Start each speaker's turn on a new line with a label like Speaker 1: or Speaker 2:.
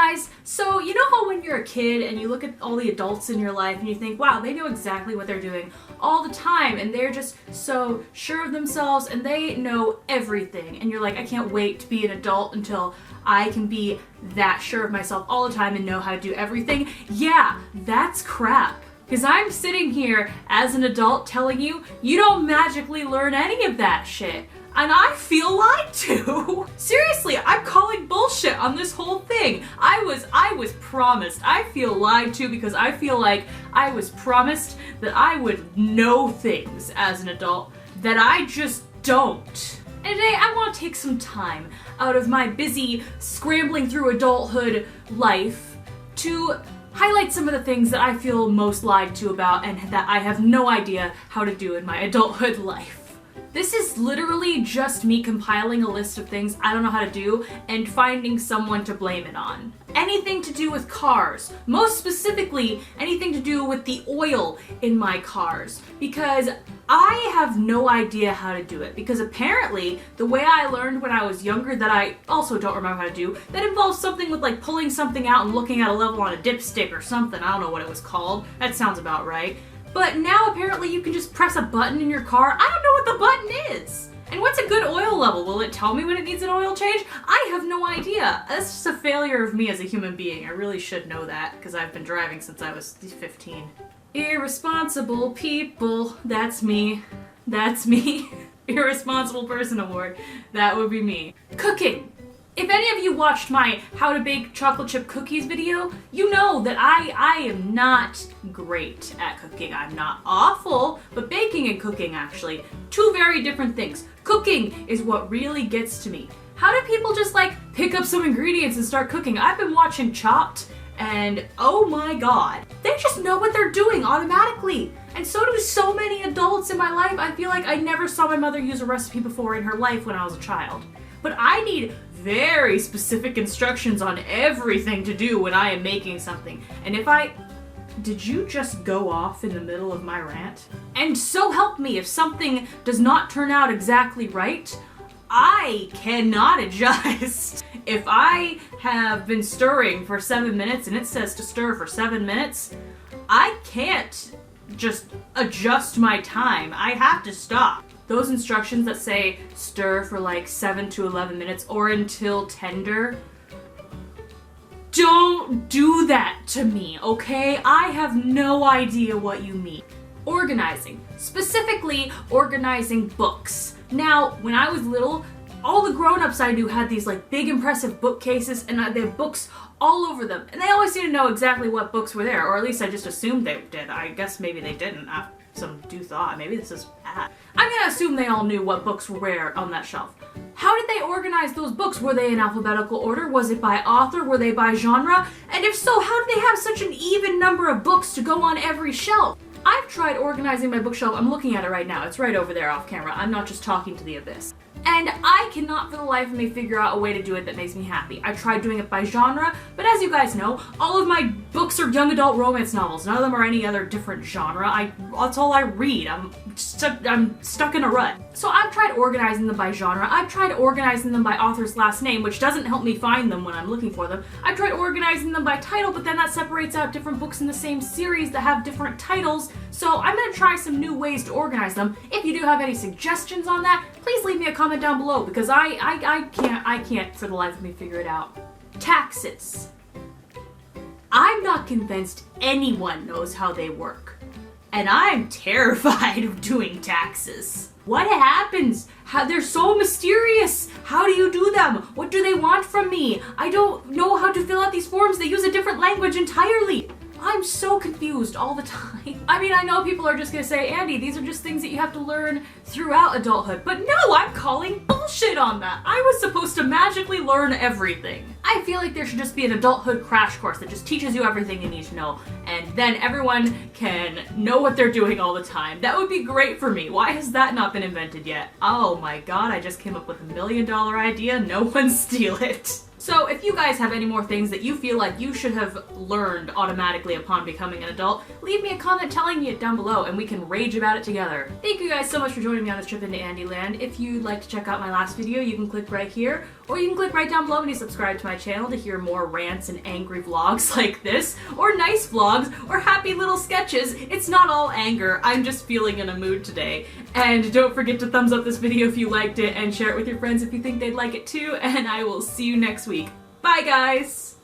Speaker 1: guys, so you know how when you're a kid and you look at all the adults in your life and you think, wow, they know exactly what they're doing all the time and they're just so sure of themselves and they know everything, and you're like, I can't wait to be an adult until I can be that sure of myself all the time and know how to do everything. Yeah, that's crap. Because I'm sitting here as an adult telling you, you don't magically learn any of that shit. And I feel lied to. Seriously, I'm calling bullshit on this whole thing. I was promised. I feel lied to because I feel like I was promised that I would know things as an adult that I just don't. And today I want to take some time out of my busy scrambling through adulthood life to highlight some of the things that I feel most lied to about and that I have no idea how to do in my adulthood life. This is literally just me compiling a list of things I don't know how to do and finding someone to blame it on. Anything to do with cars, most specifically anything to do with the oil in my cars, because I have no idea how to do it, because apparently the way I learned when I was younger that I also don't remember how to do, that involves something with like pulling something out and looking at a level on a dipstick or something. I don't know what it was called. That sounds about right. But now apparently you can just press a button in your car. I don't know what the button is. And what's a good oil level? Will it tell me when it needs an oil change? I have no idea. That's just a failure of me as a human being. I really should know that because I've been driving since I was 15. Irresponsible people. That's me. That's me. Irresponsible person award. That would be me. Cooking. If any of you watched my how to bake chocolate chip cookies video, you know that I am not great at cooking. I'm not awful, but baking and cooking actually, two very different things. Cooking is what really gets to me. How do people just like pick up some ingredients and start cooking? I've been watching Chopped and oh my god, they just know what they're doing automatically. And so do so many adults in my life. I feel like I never saw my mother use a recipe before in her life when I was a child. But I need very specific instructions on everything to do when I am making something. And did you just go off in the middle of my rant? And so help me, if something does not turn out exactly right, I cannot adjust. If I have been stirring for 7 minutes and it says to stir for 7 minutes, I can't just adjust my time. I have to stop. Those instructions that say stir for like 7 to 11 minutes or until tender, don't do that to me, okay? I have no idea what you mean. Organizing. Specifically, organizing books. Now, when I was little, all the grown-ups I knew had these like big impressive bookcases and they have books all over them. And they always seemed to know exactly what books were there, or at least I just assumed they did. I guess maybe they didn't. Some do thought, maybe this is bad. I'm gonna assume they all knew what books were where on that shelf. How did they organize those books? Were they in alphabetical order? Was it by author? Were they by genre? And if so, how did they have such an even number of books to go on every shelf? I've tried organizing my bookshelf. I'm looking at it right now. It's right over there off camera. I'm not just talking to the abyss. And I cannot for the life of me figure out a way to do it that makes me happy. I tried doing it by genre, but as you guys know, all of my books are young adult romance novels. None of them are any other different genre. That's all I read. I'm stuck in a rut. So I've tried organizing them by genre. I've tried organizing them by author's last name, which doesn't help me find them when I'm looking for them. I've tried organizing them by title, but then that separates out different books in the same series that have different titles. So I'm gonna try some new ways to organize them. If you do have any suggestions on that, please leave me a comment down below because I can't for the life of me figure it out. Taxes. I'm not convinced anyone knows how they work. And I'm terrified of doing taxes. What happens? They're so mysterious. How do you do them? What do they want from me? I don't know how to fill out these forms. They use a different language entirely. I'm so confused all the time. I mean, I know people are just gonna say, Andy, these are just things that you have to learn throughout adulthood. But no, I'm calling bullshit on that. I was supposed to magically learn everything. I feel like there should just be an adulthood crash course that just teaches you everything you need to know. And then everyone can know what they're doing all the time. That would be great for me. Why has that not been invented yet? Oh my god, I just came up with $1 million idea. No one steal it. So So if you guys have any more things that you feel like you should have learned automatically upon becoming an adult, leave me a comment telling me it down below and we can rage about it together. Thank you guys so much for joining me on this trip into Andeeland. If you'd like to check out my last video, you can click right here, or you can click right down below when you subscribe to my channel to hear more rants and angry vlogs like this, or nice vlogs, or happy little sketches. It's not all anger, I'm just feeling in a mood today. And don't forget to thumbs up this video if you liked it, and share it with your friends if you think they'd like it too, and I will see you next week. Bye guys!